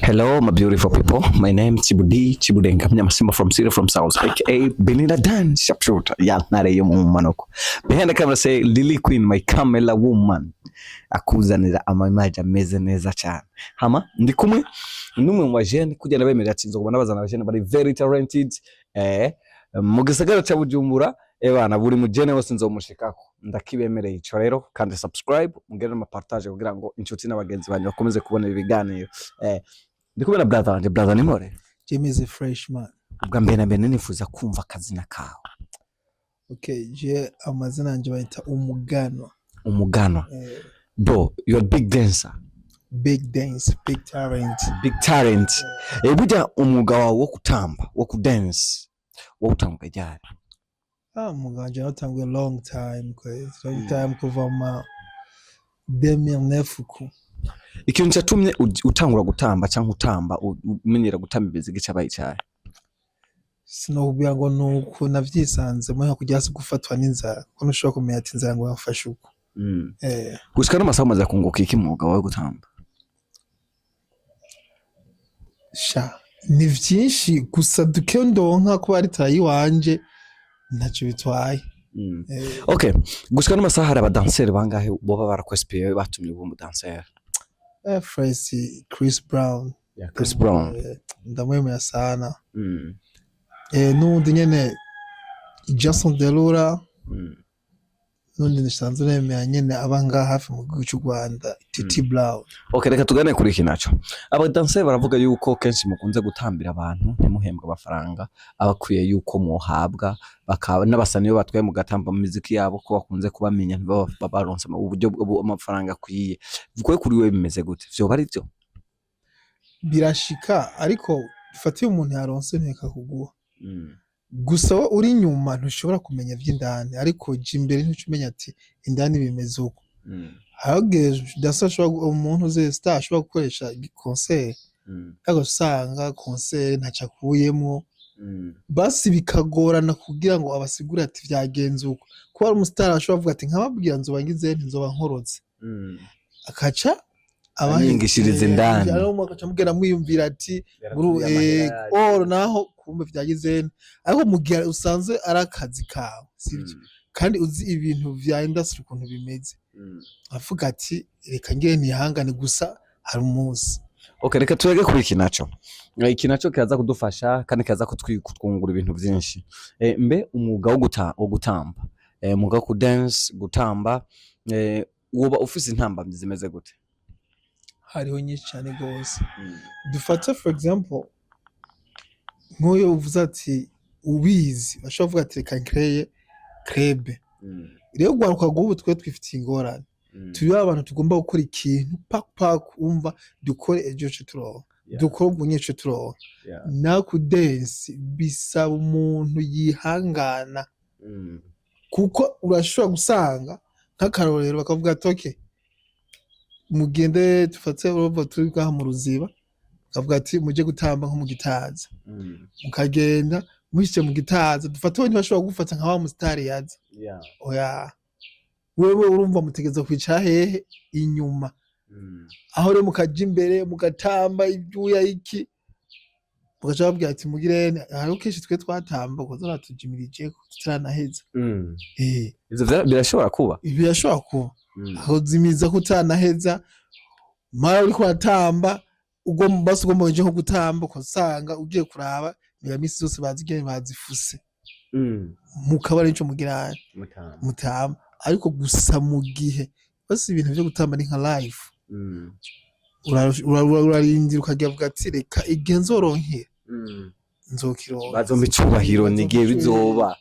Hello, my beautiful people. My name is Chibudenga. I'm Simba from City from South, aka Belinda Dan Sharpshooter. Yeah, not a young woman. Behind the camera say Lily Queen, my camera woman. Akuzanira amaimaje ameze neza cyane. Hama ndi kumwe numwe mu bajene kugenda bemera ati nzobona bazana abajene bari very talented mu gisagara cya Bujumbura bana buri mujene wose nzomushikako ndakibemereye ico rero kandi subscribe mugere ama partage kugira ngo inshuti n'abagenzi banyu bakomeze kubona ibi biganiro ndi kubona brother ni more Jimmy fresh man ubwa mbere nifuza kumva akazina kawe. Okay, je amazina yanje bayita Umugano. Bro, you're a big dancer. Big dance, big talent. Burya umwuga wawe wo kutamba, wo kudance, wo utanga ryari? Umwuga wanje natanguye long time kuva ma 2009. Ikintu cyatumye utangura gutamba cyangwa utamba umenyera gutamba ibiziga cyabaye cyane. Sinubwira ngo nuko navyisanze mu kujya gufatwa n'inzara, ko nushobora kumenya ati inzara ngo yafashe uko. Gushika n'amasaha maze kunguka iki mwuga wawe gutamba? Ni vyinshi gusa duke ndonka ko ari tayi wanje ntacyo bitwaye. Okay, gushika n'amasaha hari abadanseri bangahe boba barakwespeye batumye ubu mu dancer? Chris Brown. Chris Brown. Ndamwemera sana. N'undi nyene Jason Derulo. Nundi nisanzwe nemera nyene abanga hafi mu gihugu cy'u Rwanda Titi Brown. Okay, reka tugane kuri iki naco. Abadanseri baravuga yuko kenshi mukunze gutambira abantu ntimuhembwa amafaranga abakwiye yuko muhabwa bakaba n'abasani yo batwaye mu gatamba mu muziki yabo ko bakunze kubamenya babaronse uburyo amafaranga akwiye. Vuga kuri we bimeze gute? Vyo bari byo? Birashika ariko fatiye umuntu yaronse nteka kuguha. Gusa uri nyuma ntushobora kumenya vy'indani ariko je imbere ntucumenya ati indani bimeze uko. Hage dasashobora umuntu ze star ashobora gukoresha concert agusanga concert ntacakuyemo basi bikagorana kugira ngo abasigure ati vyagenze uko ko ari umustar ashobora kuvuga ati nkababwira nzoba ngize nzoba nkorotse akaca abahingishiriza indani rero akaca mugera mwiyumvira ati naho kumbe vyagize ariko mugihe usanzwe arakazi kawe sivyo kandi uzi ibintu vya industry ukuntu bimeze avuga ati reka ngire ntihangane gusa hari umunsi. Okay, reka turege kuri iki naco. Iki naco kaza kudufasha kandi kaza kutwungura ibintu byinshi. Mbe umwuga wo gutamba, umwuga wo dance gutamba, woba ufise intamba zimeze gute? Hariho nyinshi cyane gose. Dufata for example nk'uyo uvuze ati ubizi bashobora kuvuga ati reka creye club. Rero gwaruka gubu twe twifitiye ingorane. Turi abantu tugomba gukora ikintu pak umva dukore ejo cyo dukora ubunyesho turoha na ku dance bisaba umuntu yihangana kuko urashobora gusanga nk'akarorero bakavuga ati okay mugende tufatse urumva turi bwa mu ruziba bakavuga ati muje gutamba nko mu Gitaza mukagenda muhise mu Gitaza dufate we ntibashobora gufata nka wa mustari yaza oya wewe urumva mutegeza kwicara hehe inyuma aho rero mukaja imbere mugatamba ibyuya iki mugaca babwira ati mugirene hariho kenshi twe twatamba ko zaratujimirije tutaranaheza ivyo birashobora kuba aho zimiza kutanaheza mara uri kwatamba ugomba nje nko gutamba ko sanga ugiye kuraba niba misi zose bazigene bazifuse mukabara nico mugirane mutamba ariko gusa mu gihe basi ibintu byo gutamba ni nka live urarindira ukagira vuga ati reka igenzoronkera nzokironka bazomba icubahiro nigiye bizoba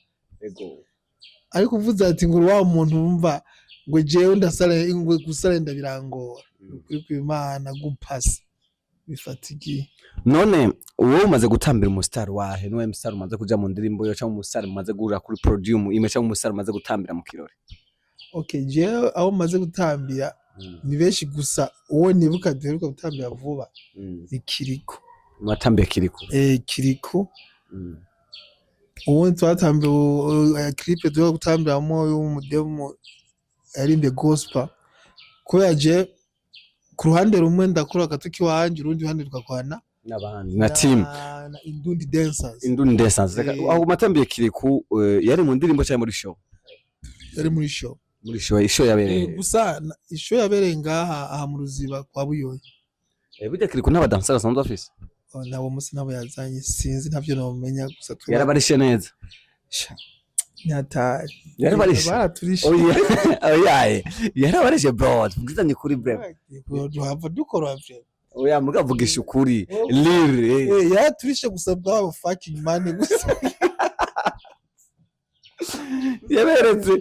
ariko uvuze ati ngo wa muntu wumva ngo jewe ndasare ingwe gusarenda birangora kuri kw'Imana gupasa bifatigiye. None uwo umaze gutambira umustar wahe no umustar umaze kuja mu ndirimbo yo cyangwa umustar umaze gura kuri podium ime cyangwa umustar umaze gutambira mu kirori? Okay, je aho maze gutambira ni benshi gusa uwo nibuka duheruka gutambira vuba ikiriko mwatambiye kiriko uwo twatambiye clip duheruka gutambiramo y'umudemo yarimbe gospel ko yaje ku ruhande rumwe ndakora agatuki wanje urundi ruhande tukakwana n'abandi na team na Indundi Dancers. Indundi Dancers aho matambiye Kiriku yari mu ndirimbo cyangwa muri show? Yari muri show. Muri show yabereye gusa show yabereye ngaha aha mu Ruziba kwa Buyoye. Burya Kiriku n'abadansers basanzwe bafise nabo musi nabo yazanye sinzi ntavyo nomenya gusa yarabarishe neza nyatari yarabarishe baraturishe oya yarabarishe bro tugizanye kuri breve duhava dukora vye oya mugavugisha ukuri lire yaraturishe gusa bwa fucking man gusa yaberetse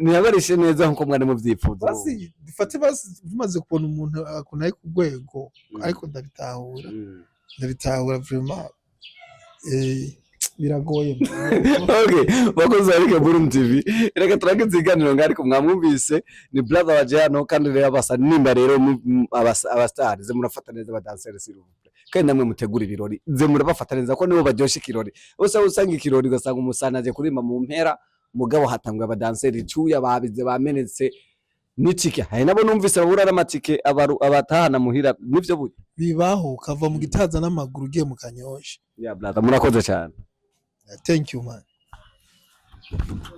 ntiyabarishe neza nkuko mwari muvyifuza basi dufate basi tumaze kubona umuntu akunaye ku rwego ariko ndabitahura vraiment biragoye. Okay, bakoze ariko Burundi TV reka turange iziganiro ngari ko mwamwumvise ni brother wa Jano kandi rero abasa nimba rero abastars ze murafata neza abadansers s'iluvre kandi namwe mutegura ibirori ze murabafata neza ko nibo baryosha ikirori bose usanga ikirori ugasanga umusanaje kurima mu mpera mugabo hatangwa abadansers cuya babize bamenetse n'itike hari nabo numvise baburara amatike abatahana muhira nivyo buye bibaho kava mu gitaza n'amaguru ugiye mu Kanyosha. Brother murakoze cyane. Thank you man.